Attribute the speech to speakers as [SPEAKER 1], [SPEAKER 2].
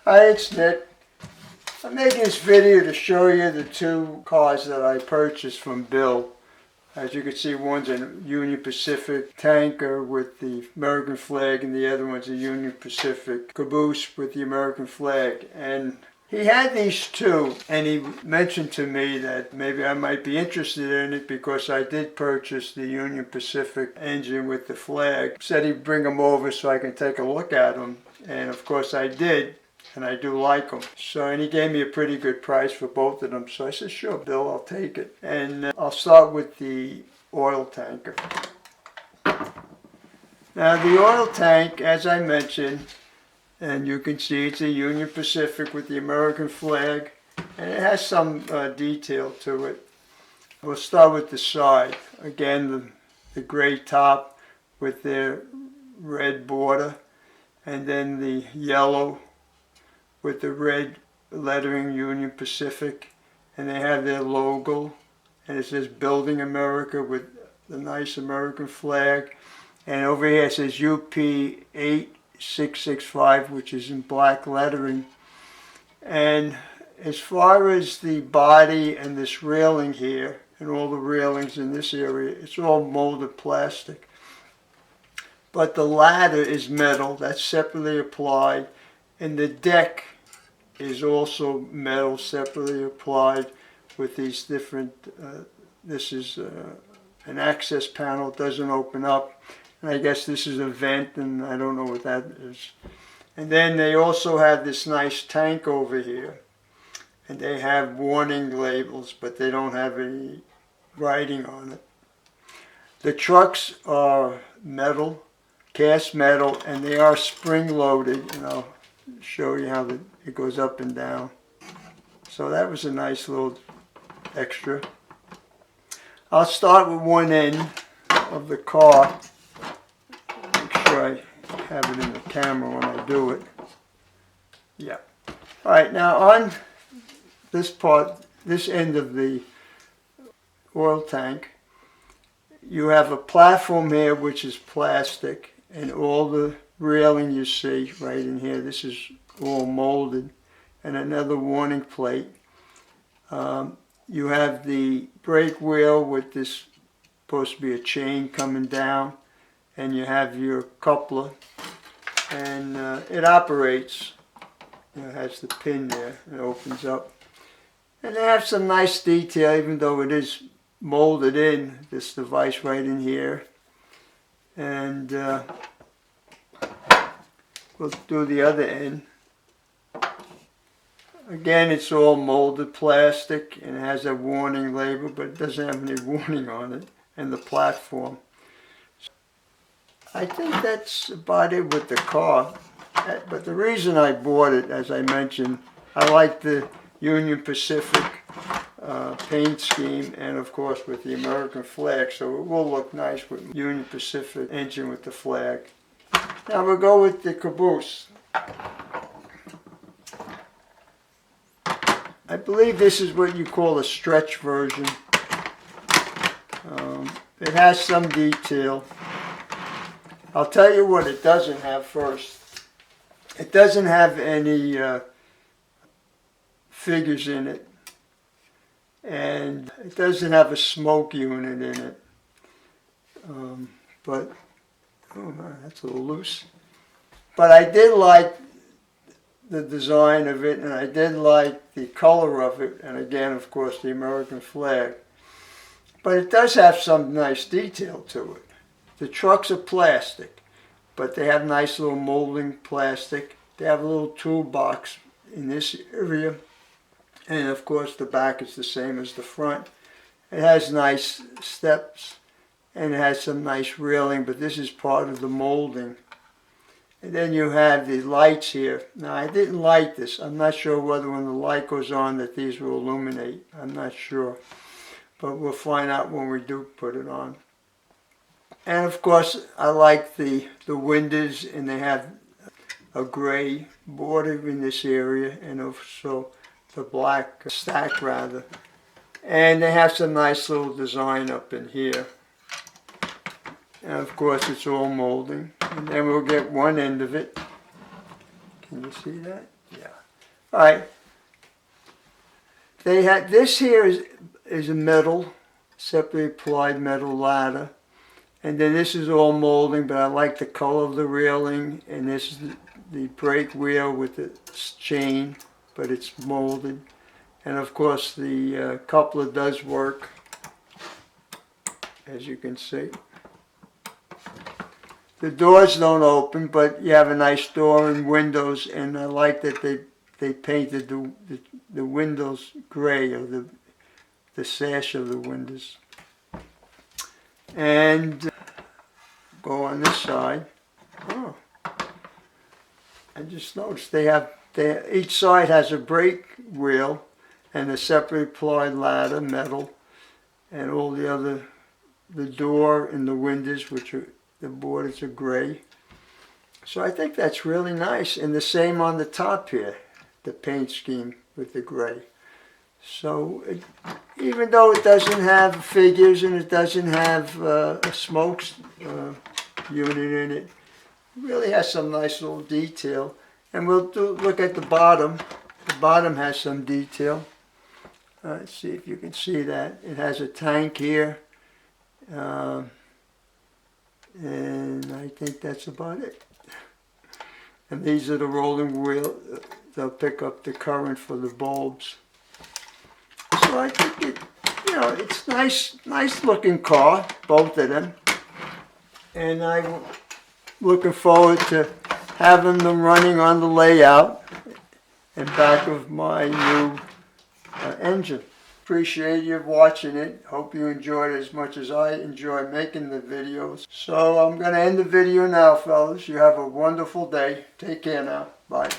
[SPEAKER 1] Hi, it's Nick. I'm making this video to show you the two cars that I purchased from Bill. As you can see, one's a Union Pacific tanker with the American flag, and the other one's a Union Pacific Caboose with the American flag. And he had these two, and he mentioned to me that maybe I might be interested in it because I did purchase the Union Pacific engine with the flag. Said he'd bring them over so I can take a look at them, and of course I did. And I do like them. And he gave me a pretty good price for both of them. So I said, sure, Bill, I'll take it. And I'll start with the oil tanker. Now the oil tank, as I mentioned, and you can see it's a Union Pacific with the American flag. And it has some detail to it. We'll start with the side. Again, the gray top with their red border. And then the yellow with the red lettering Union Pacific, and they have their logo, and it says Building America with the nice American flag, and over here it says UP ES44Ac, which is in black lettering. And as far as the body and this railing here, and all the railings in this area, it's all molded plastic. But the ladder is metal, that's separately applied, and the deck is also metal separately applied with these different, this is an access panel, it doesn't open up, and I guess this is a vent, and I don't know what that is. And then they also have this nice tank over here, and they have warning labels, but they don't have any writing on it. The trucks are metal, cast metal, and they are spring loaded, and I'll show you how it goes up and down. So that was a nice little extra. I'll start with one end of the car. Make sure I have it in the camera when I do it. Yeah. Alright, now on this part, this end of the oil tank, you have a platform here which is plastic, and all the railing you see right in here, this is all molded, and another warning plate. You have the brake wheel with this supposed to be a chain coming down, and you have your coupler, and it operates. It has the pin there, it opens up, and they have some nice detail even though it is molded in, this device right in here. And we'll do the other end. Again, it's all molded plastic and it has a warning label, but it doesn't have any warning on it, and the platform. I think that's about it with the car. But the reason I bought it, as I mentioned, I like the Union Pacific paint scheme, and of course with the American flag, so it will look nice with Union Pacific engine with the flag. Now we'll go with the Caboose. I believe this is what you call a stretch version. It has some detail. I'll tell you what it doesn't have first. It doesn't have any figures in it, and it doesn't have a smoke unit in it. But oh man, that's a little loose. But I did like the design of it, and I did like the color of it, and again, of course, the American flag. But it does have some nice detail to it. The trucks are plastic, but they have nice little molding plastic. They have a little toolbox in this area, and of course the back is the same as the front. It has nice steps, and it has some nice railing, but this is part of the molding. And then you have the lights here. Now I didn't like this. I'm not sure whether when the light goes on that these will illuminate. I'm not sure. But we'll find out when we do put it on. And of course I like the windows, and they have a gray border in this area, and also the black stack rather. And they have some nice little design up in here. And of course it's all molding. And then we'll get one end of it. Can you see that? Yeah. Alright. They had, this here is a metal, separately applied metal ladder. And then this is all molding, but I like the color of the railing. And this is the brake wheel with the chain, but it's molded. And of course the coupler does work, as you can see. The doors don't open, but you have a nice door and windows, and I like that they painted the windows gray, or the sash of the windows. And go on this side. Oh, I just noticed each side has a brake wheel and a separately applied ladder, metal, and all the door and the windows, which are, the borders are gray. So I think that's really nice. And the same on the top here, the paint scheme with the gray. So even though it doesn't have figures and it doesn't have a smoke unit in it, it really has some nice little detail. And we'll look at the bottom. The bottom has some detail. Let's see if you can see that. It has a tank here. And I think that's about it. And these are the rolling wheel. They'll pick up the current for the bulbs. So I think it, it's nice looking car, both of them. And I'm looking forward to having them running on the layout and back of my new engine. Appreciate you watching it. Hope you enjoyed it as much as I enjoy making the videos. So I'm going to end the video now, fellas. You have a wonderful day. Take care now. Bye.